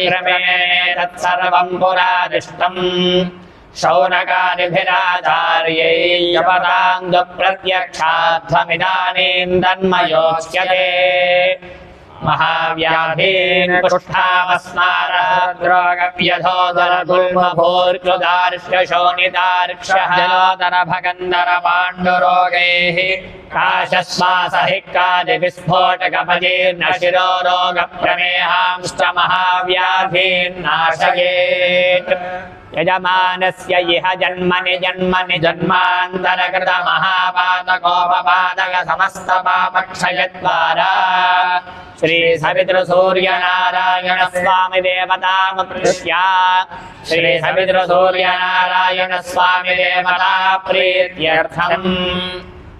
क्रमे तत्सर्वं पुरादिष्टम् शौनकादिभिराचार्यै यपदाङ्गप्रत्यक्षाध्वमिदानीं तन्मयोच्यते महाव्याधीन् कुष्ठावस्मारद्रोगव्यधोदरगुल्मभूर्कृदार्ष्यशोणितार्क्षः जलोदरभगन्धरपाण्डुरोगैः काशश्वासहिक्कादिविस्फोटकपजीर्णशिरोरोगप्रमेहांश्च महाव्याधीन् नाशयेत् यजमानस्य इह जन्मनि जन्मनि जन्मान्तरकृत महापातकोपपादक समस्त पापक्षयद्वारा श्री सवितृसूर्यनारायण स्वामी देवतामुत्कृष्य श्री सवितृसूर्यनारायण स्वामी देवता प्रीत्यर्थम्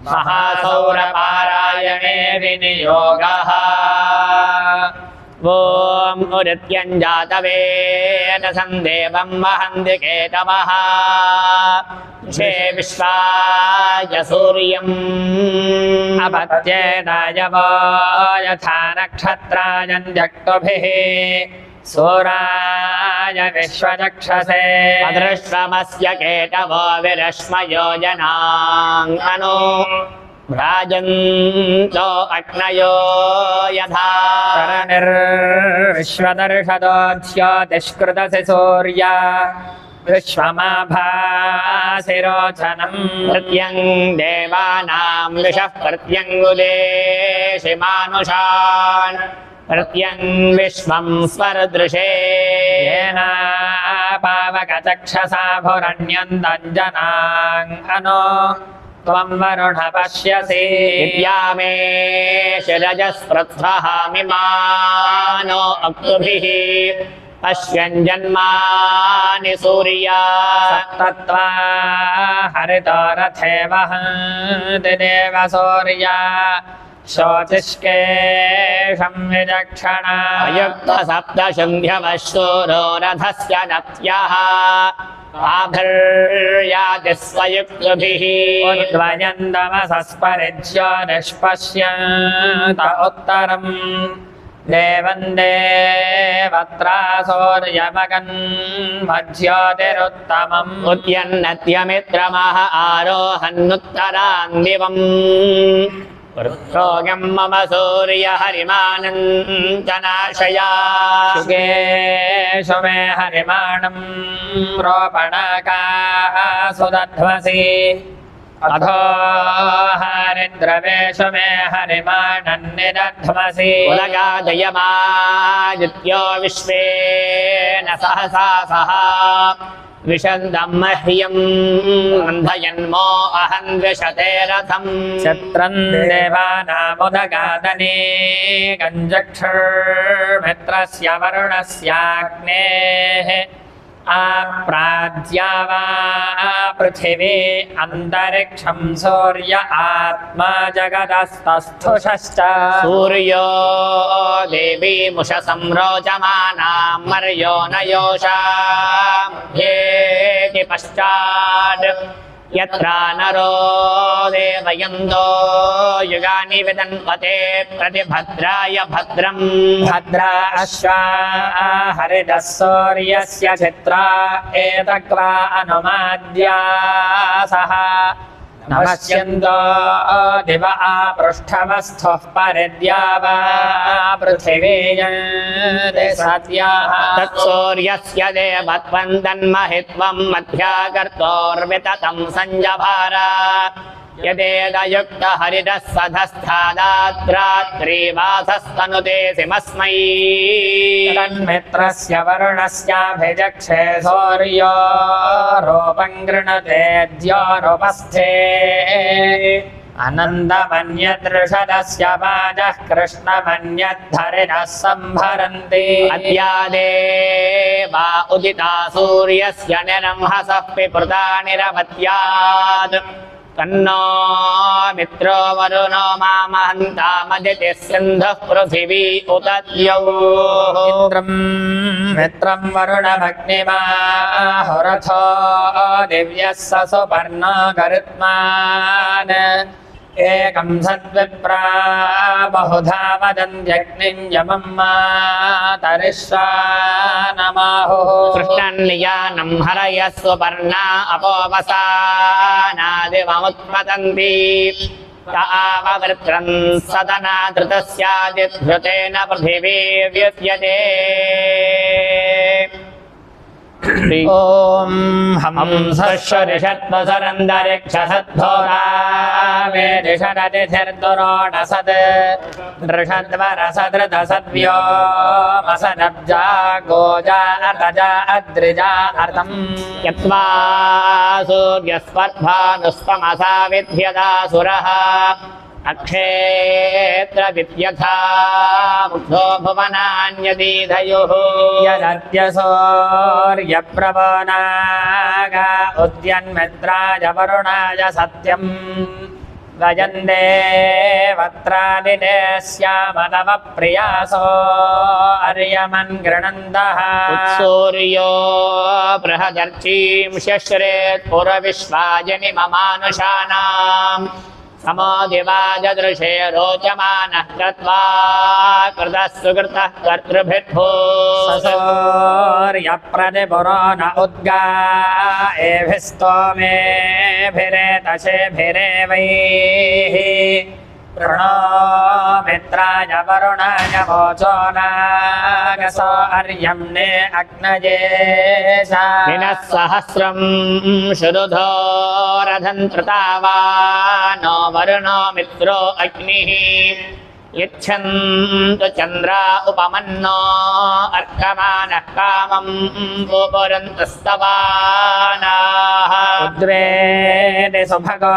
महासौरपारायणे विनियोगः ॐ उदित्यञ्जातवेदसं देवं वहन्ति केतवः छे विश्वाय सूर्यम् अपत्येतायवो यथा नक्षत्रायञ्जक्तुभिः सूराय विश्वचक्षसे अदृश्रमस्य केतवो विरश्मयो जनाङ्गनो भ्राजन्तो अग्नयो यथा तरनिर्विश्वदर्शदोऽध्योतिष्कृतसि सूर्या विश्वमाभासिरोचनं प्रत्यं देवानां विशः प्रत्यङ्गुदेशि मानुषान् प्रत्यं विश्वं स्वरदृशे येन पावकचक्षसा भुरण्यन्तञ्जनाङ्गनो त्वं वरुण पश्यसि विद्यामे शिरजस्पृथ्वः मिमानो अक्तुभिः पश्यन् जन्मानि सूर्या सप्तत्वा हरितो रथे वहन्ति देव सूर्या शोचिष्केशं विचक्षणा युक्तसप्तशुन्ध्यवशूरो रथस्य नत्यः आभर्यादिस्वयुक्तभिः उद्वयन्दमसस्परिज्यो निष्पश्यन्त उत्तरम् देवं देवत्रा सूर्यमगन् मध्योतिरुत्तमम् उद्यन्नत्यमित्रमः आरोहन्नुत्तरान् दिवम् वृक्षोऽयं मम सूर्यहरिमानञ्जनाशया शुकेषु मे हरिमाणं रोपणकासु दध्वसि अधो हरिद्रवेषु मे हरिमाणन्निदध्वसि उलगादयमादित्यो विश्वेन सहसा सह विशन्दं मह्यं अन्धयन्मो अहं द्विषते रथं छत्रं देवानामुदगादने गञ्जक्षुर्मित्रस्य वरुणस्याग्नेः आप्राज्या वा पृथिवी अन्तरिक्षं सूर्य आत्मा जगदस्तस्थुषश्च सूर्यो देवीमुषसंरोचमानां मर्यो न योषाम्येति पश्चात् यत्र नरो देवयन्दो युगानि विदन्वते प्रतिभद्राय भद्रं भद्रा अश्वा हरितः सूर्यस्य चित्रा एतक्वा अनुमाद्यासः नमस्यन्तो दिव आपृष्ठवस्थुः परिद्यावा पृथिवी सत्याः तत्सूर्यस्य देवत्वं तन्महित्वं मध्याकर्तोर्विततं संजभार यदेदयुक्त हरितः सधस्थादात्रात्रिवासस्तनुते सिमस्मै तन्मित्रस्य वरुणस्याभिजक्षे सूर्यो रूपं गृणते द्योरुपस्थे अनन्दमन्यदृषदस्य वाजः कृष्णमन्यद्धरिणः सम्भरन्ति अद्यादेवा उदिता सूर्यस्य निरंहसः पिपृता निरवत्यात् तन्नो मित्रो वरुणो मामहन्तामदितिः सिन्धुः पृथिवी उत द्यौः इन्द्रं मित्रं वरुणमग्निमाहुरथो दिव्यः स सुपर्णो गरुत्मान् एकं सद्विप्रा बहुधा वदन्त्यग्निं यमं मातरिश्वानमाहुः कृष्णन्नियानं हरयः सुपर्णा अपोवसानादिवमुत्पतन्ति ताववृत्रं सदना धृतस्यादिधृतेन पृथिवी व्युच्यते ॐ हंसश्वरिषत्वसरन्दरिक्षसद्धोरा वेदिषदतिथिर्दुरोडसद् नृषद्वरसदृतसद्व्योमसदब्जा गोजा अर्तजा अद्रिजा अर्तम् यत्वा सूर्यस्पर्धानुस्तमसा विद्यदासुरः अक्षेत्र विद्यथा मुग्धो भुवनान्यदीधयुः यदद्यसौर्यप्रवनागा उद्यन्मित्राय वरुणाय सत्यम् गजन्दे वत्रादिते श्यामतव प्रियासो अर्यमन् गृणन्दः उत्सूर्यो बृहदर्चीं शश्रेत् पुरविश्वाजनिममानुषाणाम् समोदिवाजदृशे रोचमानः कृत्वा कृतः सुकृतः कर्तृभिर्भो ससूर्यप्रतिपुरो न उद्गा एभिस्तोमेभिरेतशेभिरेवैः प्रणो मित्राय वरुणाय वोचो नागसो अर्यम्ने अग्नये दिनः सहस्रं शुरुधोरधन्त्रतावा नो वरुणो मित्रो अग्निः यच्छन्तु चन्द्रा उपमन्नो अर्कमानः कामं पुपुरन्तस्तवानाः उद्वेदे सुभगो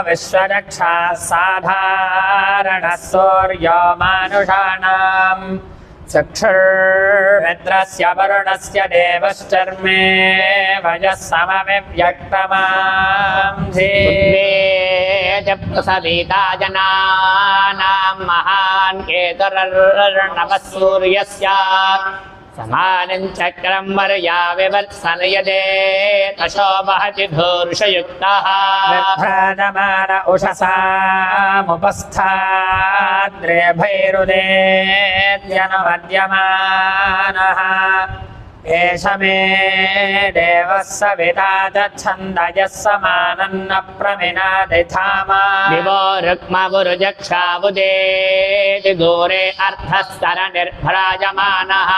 विश्वरक्षाः साधारणः सूर्यो मानुषाणाम् चक्षुर्मित्रस्य वरुणस्य देवश्चर्मे वयः समविव्यक्तमांसि प्रसविता जनानां महान् केतुरर्णवः सूर्यस्य समानं चक्रं वर्या विवर्त्सन यदे तशो वहति धूर्षयुक्तः विभ्राजमान उषसामुपस्थाद्रेभैरुदेत्यनुमद्यमानः एष मे देवः सविता च छन्दयः समानन्न प्रमिनादिधामा दिवो रुक्मवुरुजक्षावुदेति दूरे अर्थस्तरनिर्भराजमानः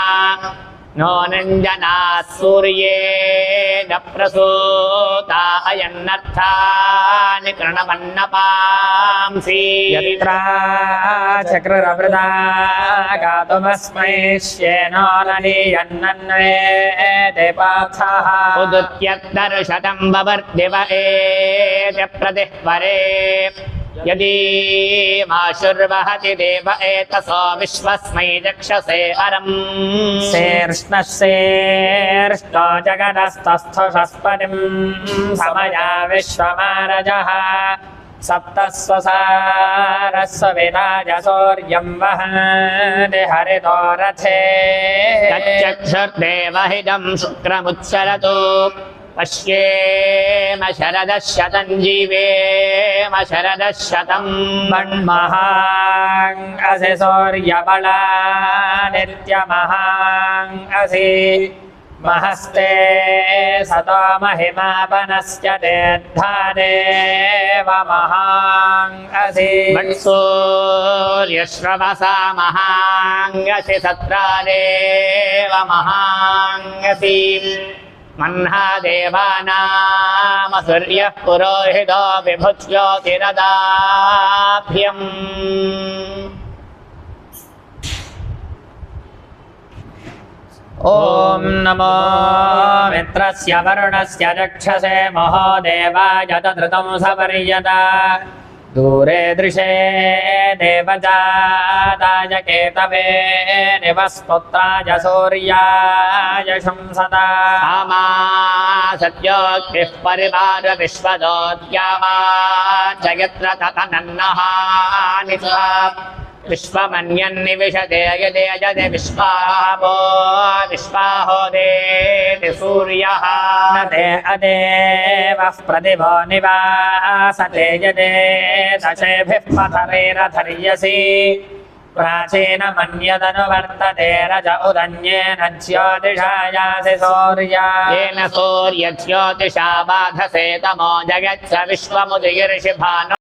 नो नञ्जनाः सूर्येण प्रसूता अयन्नर्थानि कृणवन्नपांसि यत्रा चक्ररवृदा गातुमस्मै श्येनो नलीयन्नन्वेदे पार्थः उदुत्यत्तरुशतं ववर्दिव एत्य प्रतिह्वरे यदि माशुर्वहति देव एतसो विश्वस्मै चक्षसे हरम् शेर्ष्णश्रेष्ठो जगदस्तस्थुषस्पतिं समया विश्वमारजः सप्तस्वसारस्वविराज सूर्यं वहति हरितो रथे तच्चक्षुर्देवहिदं शुक्रमुत्सरतु पश्येम शरदः शतं जीवेम शरदः शतं मन्महाङ्गसि सूर्यबला नित्यमहाङ्गसि महस्ते सतो महिमापनस्य तेऽद्धादेव महाङ्गसि सूर्यश्रवसा महाङ्गसि सत्रादेव महाङ्गसि मह्ना देवानाम सूर्यः पुरोहितो विभुज्योतिरदाभ्यम् ॐ नमो मित्रस्य वरुणस्य रक्षसे महोदेवाय तदृतं सपर्यदा दूरे दृशे देवजाताय केतवे निवस्पुत्राय सूर्याय शंसता आमा सत्योक्तिः परिवार विश्वदोद्यावा जयत्र ततनन्नः निसा विश्वमन्यन्निविशते यदे यजते विश्वापो विश्वाहोदेति सूर्यः न ते अदेवः प्रतिभो निवासते यदे दशेभिः पथरेरथर्यसि प्राचीनमन्यदनुवर्तते रज उदन्येन ज्योतिषायासि सूर्या येन सूर्यज्योतिषा बाधसे तमो जगत्स विश्वमुदीर्षि भानो